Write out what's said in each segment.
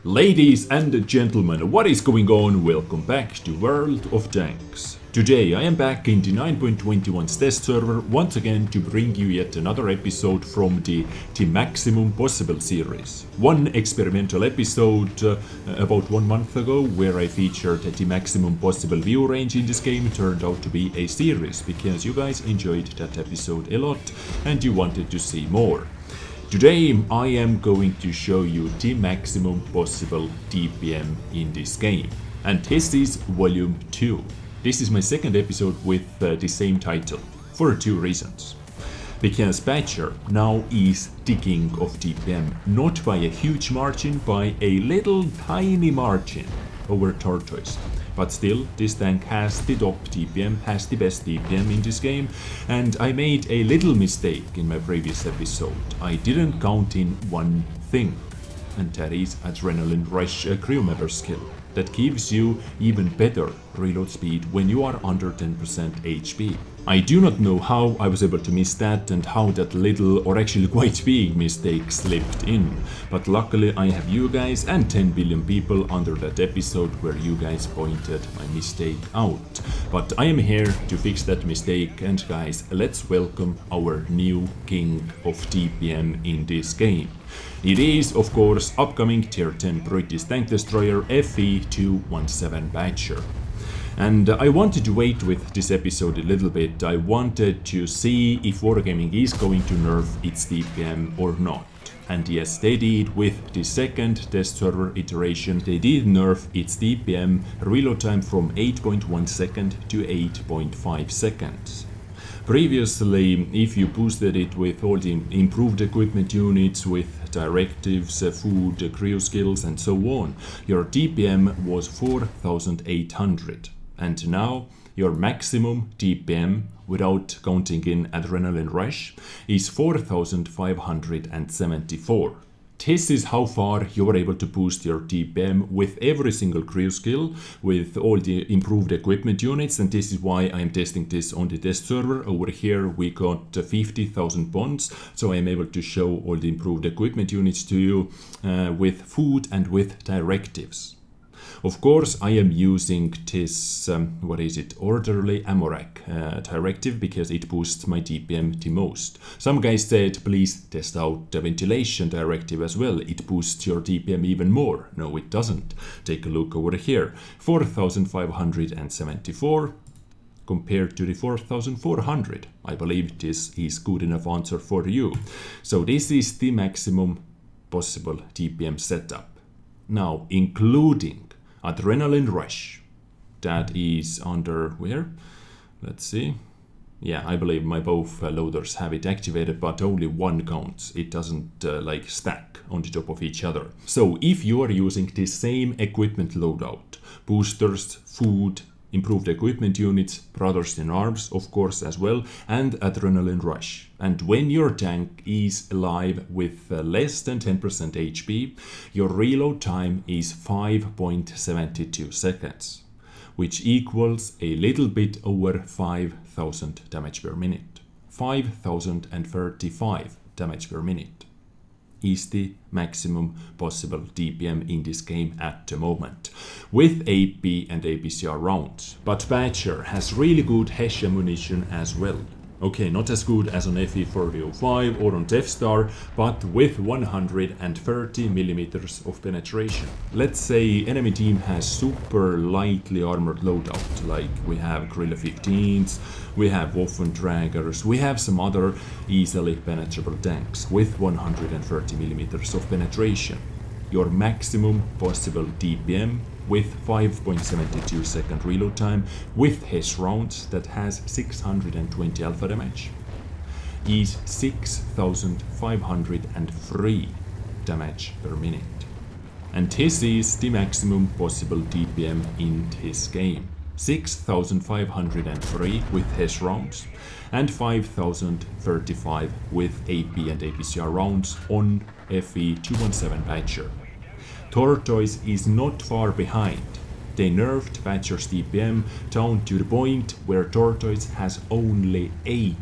Ladies and gentlemen, what is going on? Welcome back to World of Tanks. Today I am back in the 9.21's test server once again to bring you yet another episode from the Maximum Possible series. One experimental episode about 1 month ago where I featured the Maximum Possible view range in this game turned out to be a series because you guys enjoyed that episode a lot and you wanted to see more. Today I am going to show you the maximum possible DPM in this game, and this is volume 2. This is my second episode with the same title, for two reasons. Because Patcher now is ticking of DPM, not by a huge margin, by a little tiny margin over Tortoise. But still, this tank has the top DPM, has the best DPM in this game, and I made a little mistake in my previous episode. I didn't count in one thing, and that is Adrenaline Rush crew member skill. That gives you even better reload speed when you are under 10% HP. I do not know how I was able to miss that and how that little or actually quite big mistake slipped in, but luckily I have you guys and 10 billion people under that episode where you guys pointed my mistake out. But I am here to fix that mistake, and guys, let's welcome our new king of DPM in this game. It is, of course, upcoming tier 10 British tank destroyer FV217 Patcher. And I wanted to wait with this episode a little bit. I wanted to see if Wargaming is going to nerf its DPM or not. And yes, they did with the second test server iteration. They did nerf its DPM reload time from 8.1 seconds to 8.5 seconds. Previously, if you boosted it with all the improved equipment units, with directives, food, crew skills and so on, your DPM was 4,800. And now your maximum DPM, without counting in Adrenaline Rush, is 4,574. This is how far you are able to boost your DPM with every single crew skill, with all the improved equipment units, and this is why I am testing this on the test server. Over here we got 50,000 bonds, so I am able to show all the improved equipment units to you with food and with directives. Of course, I am using this, orderly ammo rack directive because it boosts my DPM the most. Some guys said, please test out the ventilation directive as well. It boosts your DPM even more. No, it doesn't. Take a look over here. 4,574 compared to the 4,400. I believe this is good enough answer for you. So this is the maximum possible DPM setup. Now, including Adrenaline Rush, that is under where? Let's see. Yeah, I believe my both loaders have it activated, but only one counts. It doesn't like stack on the top of each other. So if you are using the same equipment loadout, boosters, food, improved equipment units, brothers in arms, of course, as well, and Adrenaline Rush. And when your tank is alive with less than 10% HP, your reload time is 5.72 seconds, which equals a little bit over 5,000 damage per minute. 5,035 damage per minute is the maximum possible DPM in this game at the moment, with AP and APCR rounds. But Patcher has really good HESH ammunition as well. Okay, not as good as on FV217 or on Death Star, but with 130mm of penetration. Let's say enemy team has super lightly armored loadout, like we have Guerrilla 15s, we have Waffentraggers, we have some other easily penetrable tanks with 130mm of penetration. Your maximum possible DPM with 5.72 second reload time with HESH rounds that has 620 alpha damage is 6,503 damage per minute. And this is the maximum possible DPM in this game. 6,503 with HESH rounds and 5,035 with AP and APCR rounds on FV217 Patcher. Tortoise is not far behind. They nerfed Patcher's DPM down to the point where Tortoise has only 8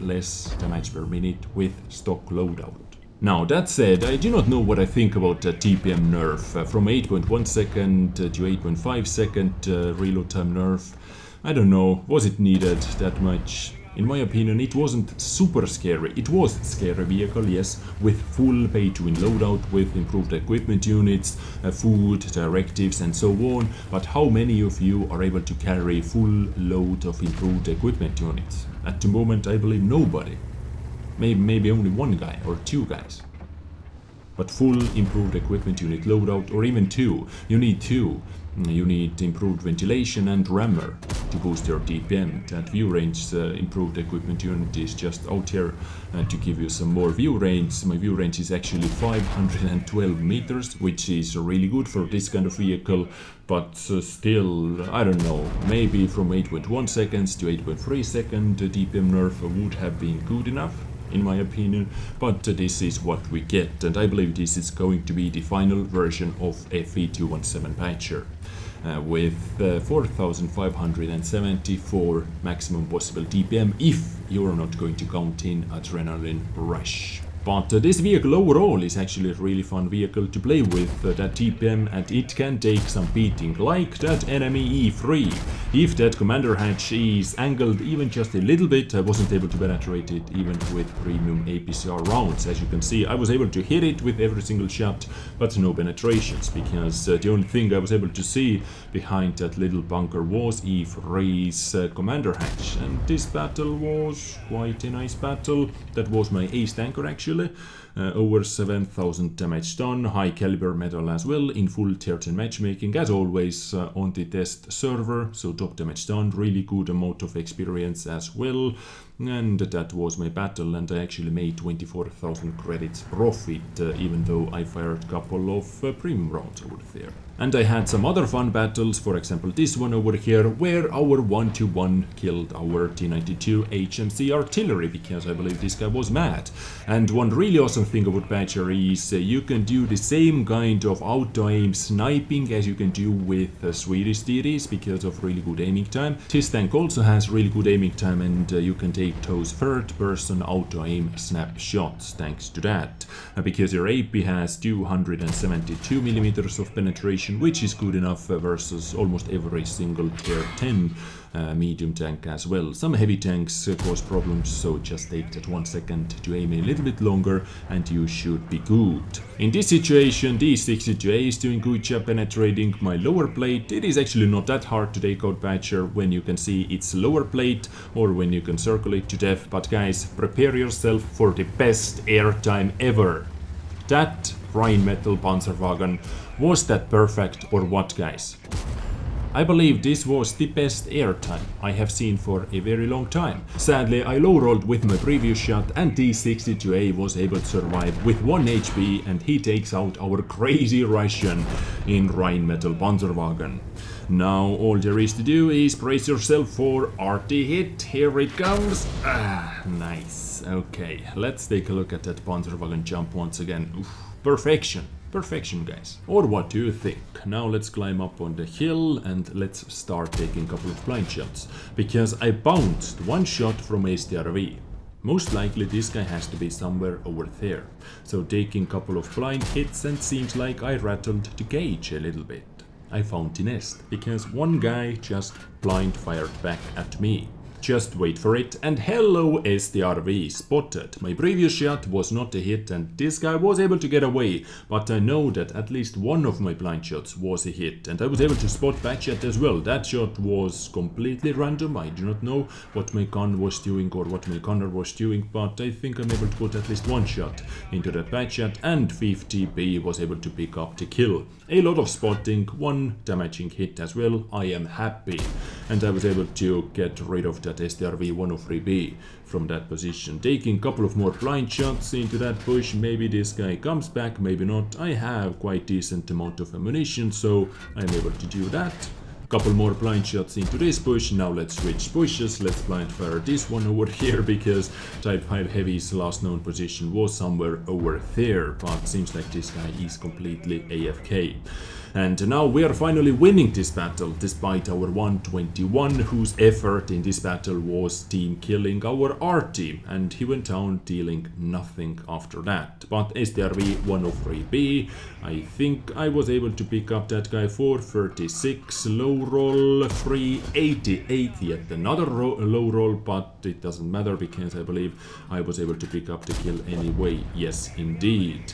less damage per minute with stock loadout. Now that said, I do not know what I think about the DPM nerf from 8.1 second to 8.5 second reload time nerf. I don't know, was it needed that much? In my opinion, it wasn't super scary. It was a scary vehicle, yes, with full pay-to-win loadout, with improved equipment units, food, directives and so on, but how many of you are able to carry full load of improved equipment units? At the moment, I believe nobody. Maybe only one guy or two guys. But full improved equipment unit loadout, or even two. You need two. You need improved ventilation and rammer to boost your DPM. That view range improved equipment unit is just out here to give you some more view range. My view range is actually 512 meters, which is really good for this kind of vehicle. But still, I don't know, maybe from 8.1 seconds to 8.3 seconds, the DPM nerf would have been good enough, in my opinion, but this is what we get, and I believe this is going to be the final version of FV217 patcher with 4574 maximum possible DPM if you're not going to count in Adrenaline Rush. But this vehicle overall is actually a really fun vehicle to play with, that DPM, and it can take some beating, like that enemy E3. If that commander hatch is angled even just a little bit, I wasn't able to penetrate it even with premium APCR rounds. As you can see, I was able to hit it with every single shot, but no penetrations, because the only thing I was able to see behind that little bunker was E3's commander hatch. And this battle was quite a nice battle. That was my ace tanker actually. Over 7000 damage done, high caliber metal as well, in full tier 10 matchmaking as always on the test server, so top damage done, really good amount of experience as well. And that was my battle, and I actually made 24,000 credits profit, even though I fired a couple of premium rounds over there. And I had some other fun battles, for example this one over here, where our 1-2-1 killed our T92 HMC artillery, because I believe this guy was mad. And one really awesome thing about Patcher is you can do the same kind of auto-aim sniping as you can do with Swedish DDs, because of really good aiming time. This tank also has really good aiming time, and you can take those third-person auto-aim snapshots thanks to that, because your AP has 272mm of penetration, which is good enough versus almost every single tier 10 medium tank as well. Some heavy tanks cause problems, so just take that 1 second to aim a little bit longer and you should be good. In this situation, the 62A is doing good job penetrating my lower plate. It is actually not that hard to take out Patcher when you can see its lower plate or when you can circle it to death, but guys, prepare yourself for the best airtime ever. That Rheinmetall Panzerwagen, was that perfect or what, guys? I believe this was the best airtime I have seen for a very long time. Sadly, I low-rolled with my previous shot and D62A was able to survive with 1 HP, and he takes out our crazy Russian in Rheinmetall Panzerwagen. Now all there is to do is brace yourself for RT hit. Here it comes. Ah, nice. Okay, let's take a look at that Panzerwagen jump once again. Oof, perfection. Perfection, guys. Or what do you think? Now let's climb up on the hill and let's start taking a couple of blind shots, because I bounced one shot from STRV. Most likely this guy has to be somewhere over there. So taking a couple of blind hits, and seems like I rattled the gauge a little bit. I found the nest, because one guy just blind fired back at me. Just wait for it, and hello STRV, spotted. My previous shot was not a hit and this guy was able to get away, but I know that at least one of my blind shots was a hit, and I was able to spot Batchat as well. That shot was completely random. I do not know what my gun was doing or what my gunner was doing, but I think I'm able to put at least one shot into that Batchat, and 50B was able to pick up the kill. A lot of spotting, one damaging hit as well. I am happy, and I was able to get rid of that STRV 103B from that position, taking a couple of more blind shots into that bush. Maybe this guy comes back, maybe not. I have quite decent amount of ammunition, so I'm able to do that. Couple more blind shots into this bush. Now let's switch bushes. Let's blind fire this one over here, because Type 5 Heavy's last known position was somewhere over there, but seems like this guy is completely AFK. And now we are finally winning this battle, despite our 121, whose effort in this battle was team killing our R team, and he went down dealing nothing after that. But STRV 103B, I think I was able to pick up that guy for 36, low roll 388, yet another low roll, but it doesn't matter because I believe I was able to pick up the kill anyway. Yes, indeed.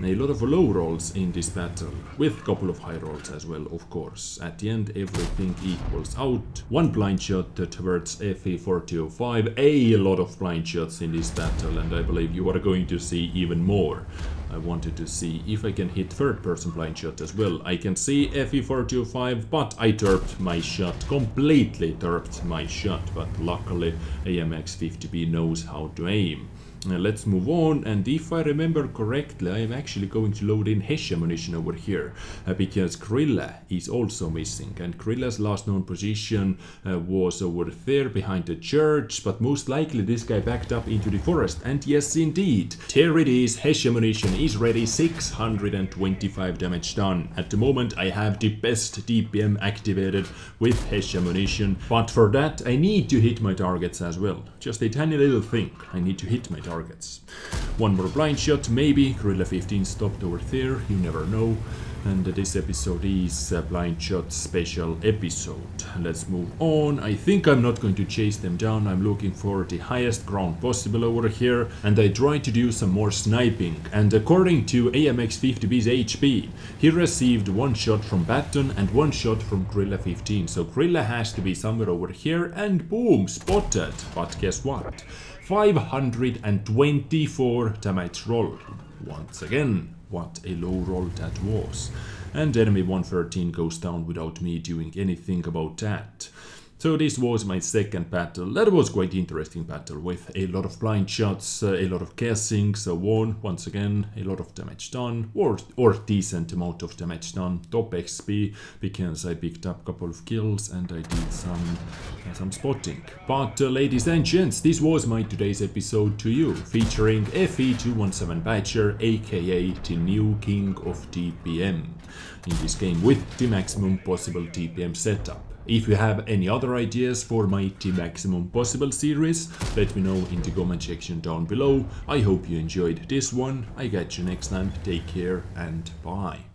A lot of low rolls in this battle, with a couple of high rolls as well, of course. At the end, everything equals out. One blind shot towards FV217, a lot of blind shots in this battle, and I believe you are going to see even more. I wanted to see if I can hit third-person blind shot as well. I can see FV425, but I derped my shot, completely derped my shot, but luckily AMX50B knows how to aim. Let's move on, and if I remember correctly, I am actually going to load in Hesh ammunition over here, because Krilla is also missing, and Krilla's last known position was over there behind the church, but most likely this guy backed up into the forest, and yes indeed, there it is, Hesh ammunition is ready, 625 damage done. At the moment I have the best DPM activated with Hesh ammunition, but for that I need to hit my targets as well. Just a tiny little thing, I need to hit my targets. One more blind shot, maybe. Gorilla 15 stopped over there, you never know. And this episode is a blind shot special episode. Let's move on. I think I'm not going to chase them down. I'm looking for the highest ground possible over here. And I tried to do some more sniping. And according to AMX50B's HP, he received one shot from Baton and one shot from Gorilla 15. So Gorilla has to be somewhere over here, and boom, spotted. But guess what? 524 damage roll. Once again, what a low roll that was. And enemy 113 goes down without me doing anything about that. So this was my second battle. That was quite interesting battle with a lot of blind shots, a lot of guessing, so on. Once again, a lot of damage done, or decent amount of damage done. Top XP, because I picked up a couple of kills and I did some spotting. But ladies and gents, this was my today's episode to you, featuring FV217 Badger, aka the new king of DPM, in this game with the maximum possible DPM setup. If you have any other ideas for my The Maximum Possible series, let me know in the comment section down below. I hope you enjoyed this one. I catch you next time. Take care and bye.